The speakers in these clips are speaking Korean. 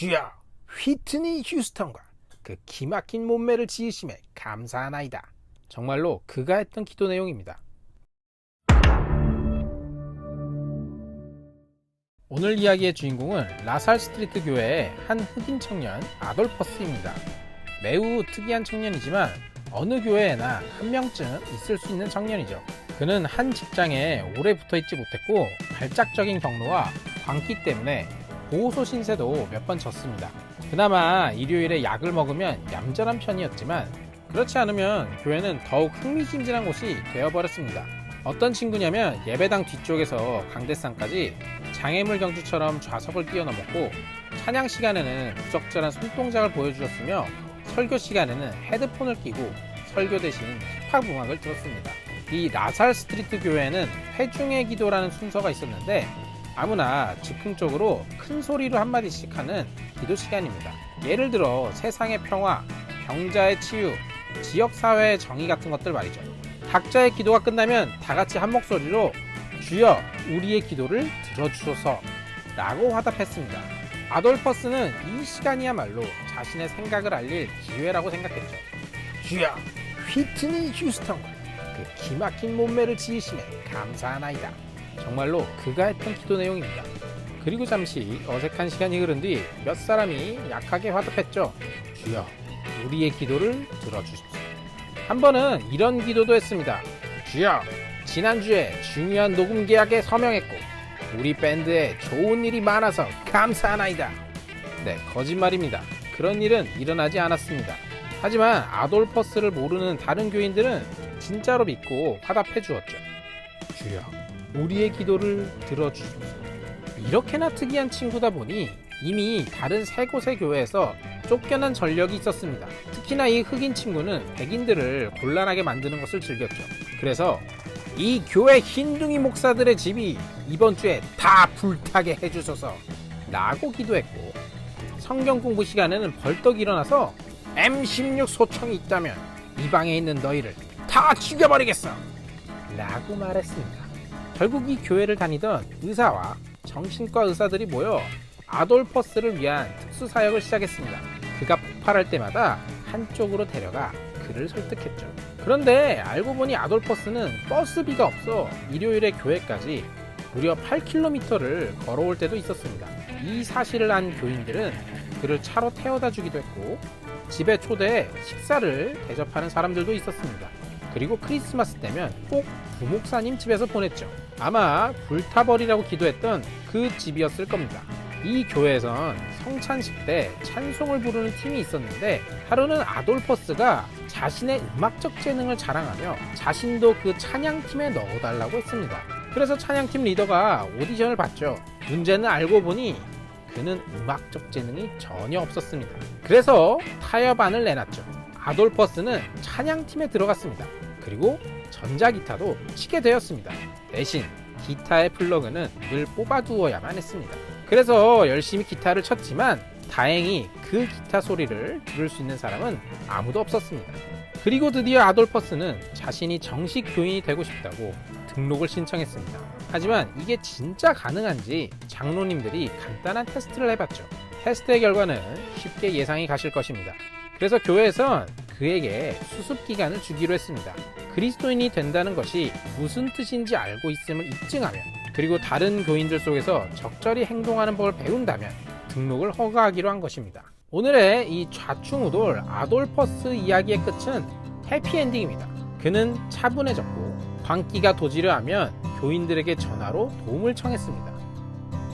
주여, 휘트니 휴스턴과 그 기막힌 몸매를 지으심에 감사하나이다. 정말로 그가 했던 기도 내용입니다. 오늘 이야기의 주인공은 라살 스트리트 교회의 한 흑인 청년 아돌퍼스입니다. 매우 특이한 청년이지만 어느 교회에나 한 명쯤 있을 수 있는 청년이죠. 그는 한 직장에 오래 붙어있지 못했고 발작적인 경로와 광기 때문에 보호소 신세도 몇 번 졌습니다. 그나마 일요일에 약을 먹으면 얌전한 편이었지만 그렇지 않으면 교회는 더욱 흥미진진한 곳이 되어버렸습니다. 어떤 친구냐면 예배당 뒤쪽에서 강대상까지 장애물 경주처럼 좌석을 뛰어넘었고 찬양 시간에는 부적절한 손동작을 보여주었으며 설교 시간에는 헤드폰을 끼고 설교 대신 힙합 음악을 들었습니다. 이 라살 스트리트 교회에는 회중의 기도라는 순서가 있었는데 아무나 즉흥적으로 큰 소리로 한마디씩 하는 기도 시간입니다. 예를 들어 세상의 평화, 병자의 치유, 지역사회의 정의 같은 것들 말이죠. 각자의 기도가 끝나면 다 같이 한 목소리로 주여 우리의 기도를 들어주소서 라고 화답했습니다. 아돌퍼스는 이 시간이야말로 자신의 생각을 알릴 기회라고 생각했죠. 주여 휘트니 휴스턴과 그 기막힌 몸매를 지으심에 감사하나이다. 정말로 그가 했던 기도 내용입니다. 그리고 잠시 어색한 시간이 흐른 뒤 몇 사람이 약하게 화답했죠. 주여 우리의 기도를 들어주십시오. 한 번은 이런 기도도 했습니다. 주여 지난주에 중요한 녹음 계약에 서명했고 우리 밴드에 좋은 일이 많아서 감사하나이다. 네, 거짓말입니다. 그런 일은 일어나지 않았습니다. 하지만 아돌퍼스를 모르는 다른 교인들은 진짜로 믿고 화답해 주었죠. 주여 우리의 기도를 들어주소서. 이렇게나 특이한 친구다 보니 이미 다른 세 곳의 교회에서 쫓겨난 전력이 있었습니다. 특히나 이 흑인 친구는 백인들을 곤란하게 만드는 것을 즐겼죠. 그래서 이 교회 흰둥이 목사들의 집이 이번 주에 다 불타게 해주소서 라고 기도했고 성경 공부 시간에는 벌떡 일어나서 M16 소총이 있다면 이 방에 있는 너희를 다 죽여버리겠어 라고 말했습니다. 결국 이 교회를 다니던 의사와 정신과 의사들이 모여 아돌퍼스를 위한 특수사역을 시작했습니다. 그가 폭발할 때마다 한쪽으로 데려가 그를 설득했죠. 그런데 알고 보니 아돌퍼스는 버스비가 없어 일요일에 교회까지 무려 8km를 걸어올 때도 있었습니다. 이 사실을 안 교인들은 그를 차로 태워다 주기도 했고 집에 초대해 식사를 대접하는 사람들도 있었습니다. 그리고 크리스마스 때면 꼭 부목사님 집에서 보냈죠. 아마 불타버리라고 기도했던 그 집이었을 겁니다. 이 교회에선 성찬식 때 찬송을 부르는 팀이 있었는데 하루는 아돌퍼스가 자신의 음악적 재능을 자랑하며 자신도 그 찬양팀에 넣어달라고 했습니다. 그래서 찬양팀 리더가 오디션을 봤죠. 문제는 알고 보니 그는 음악적 재능이 전혀 없었습니다. 그래서 타협안을 내놨죠. 아돌퍼스는 찬양팀에 들어갔습니다. 그리고 전자기타도 치게 되었습니다. 대신 기타의 플러그는 늘 뽑아두어야만 했습니다. 그래서 열심히 기타를 쳤지만 다행히 그 기타 소리를 들을 수 있는 사람은 아무도 없었습니다. 그리고 드디어 아돌퍼스는 자신이 정식 교인이 되고 싶다고 등록을 신청했습니다. 하지만 이게 진짜 가능한지 장로님들이 간단한 테스트를 해봤죠. 테스트의 결과는 쉽게 예상이 가실 것입니다. 그래서 교회에선 그에게 수습기간을 주기로 했습니다. 그리스도인이 된다는 것이 무슨 뜻인지 알고 있음을 입증하면 그리고 다른 교인들 속에서 적절히 행동하는 법을 배운다면 등록을 허가하기로 한 것입니다. 오늘의 이 좌충우돌 아돌퍼스 이야기의 끝은 해피엔딩입니다. 그는 차분해졌고 광기가 도지려 하면 교인들에게 전화로 도움을 청했습니다.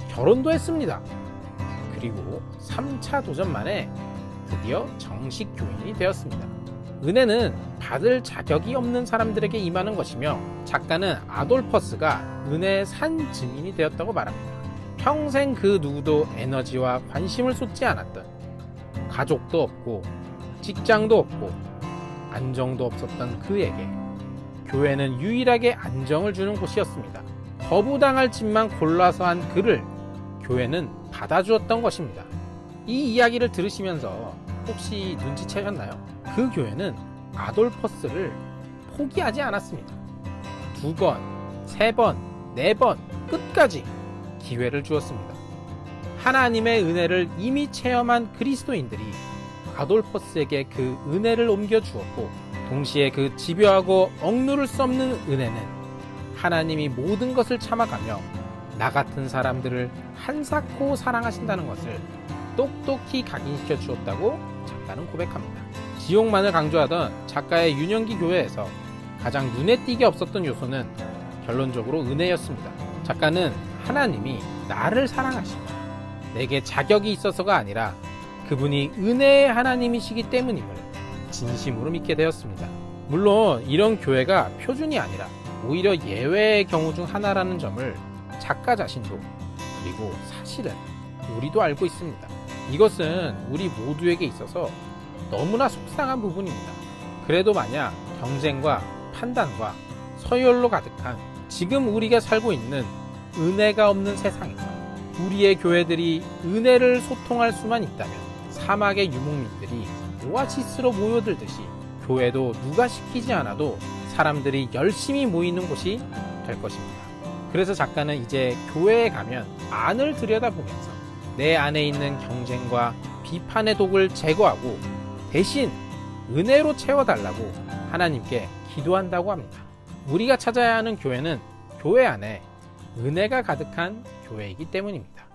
결혼도 했습니다. 그리고 3차 도전 만에 드디어 정식 교인이 되었습니다. 은혜는 받을 자격이 없는 사람들에게 임하는 것이며 작가는 아돌퍼스가 은혜의 산 증인이 되었다고 말합니다. 평생 그 누구도 에너지와 관심을 쏟지 않았던 가족도 없고 직장도 없고 안정도 없었던 그에게 교회는 유일하게 안정을 주는 곳이었습니다. 거부당할 집만 골라서 한 그를 교회는 받아주었던 것입니다. 이 이야기를 들으시면서 혹시 눈치채셨나요? 그 교회는 아돌퍼스를 포기하지 않았습니다. 2번, 3번, 4번 끝까지 기회를 주었습니다. 하나님의 은혜를 이미 체험한 그리스도인들이 아돌퍼스에게 그 은혜를 옮겨 주었고, 동시에 그 집요하고 억누를 수 없는 은혜는 하나님이 모든 것을 참아가며 나 같은 사람들을 한사코 사랑하신다는 것을 똑똑히 각인시켜 주었다고 작가는 고백합니다. 지옥만을 강조하던 작가의 윤영기 교회에서 가장 눈에 띄게 없었던 요소는 결론적으로 은혜였습니다. 작가는 하나님이 나를 사랑하시고 내게 자격이 있어서가 아니라 그분이 은혜의 하나님이시기 때문임을 진심으로 믿게 되었습니다. 물론 이런 교회가 표준이 아니라 오히려 예외의 경우 중 하나라는 점을 작가 자신도, 그리고 사실은 우리도 알고 있습니다. 이것은 우리 모두에게 있어서 너무나 속상한 부분입니다. 그래도 만약 경쟁과 판단과 서열로 가득한 지금 우리가 살고 있는 은혜가 없는 세상에서 우리의 교회들이 은혜를 소통할 수만 있다면 사막의 유목민들이 오아시스로 모여들듯이 교회도 누가 시키지 않아도 사람들이 열심히 모이는 곳이 될 것입니다. 그래서 작가는 이제 교회에 가면 안을 들여다보면서 내 안에 있는 경쟁과 비판의 독을 제거하고 대신 은혜로 채워달라고 하나님께 기도한다고 합니다. 우리가 찾아야 하는 교회는 교회 안에 은혜가 가득한 교회이기 때문입니다.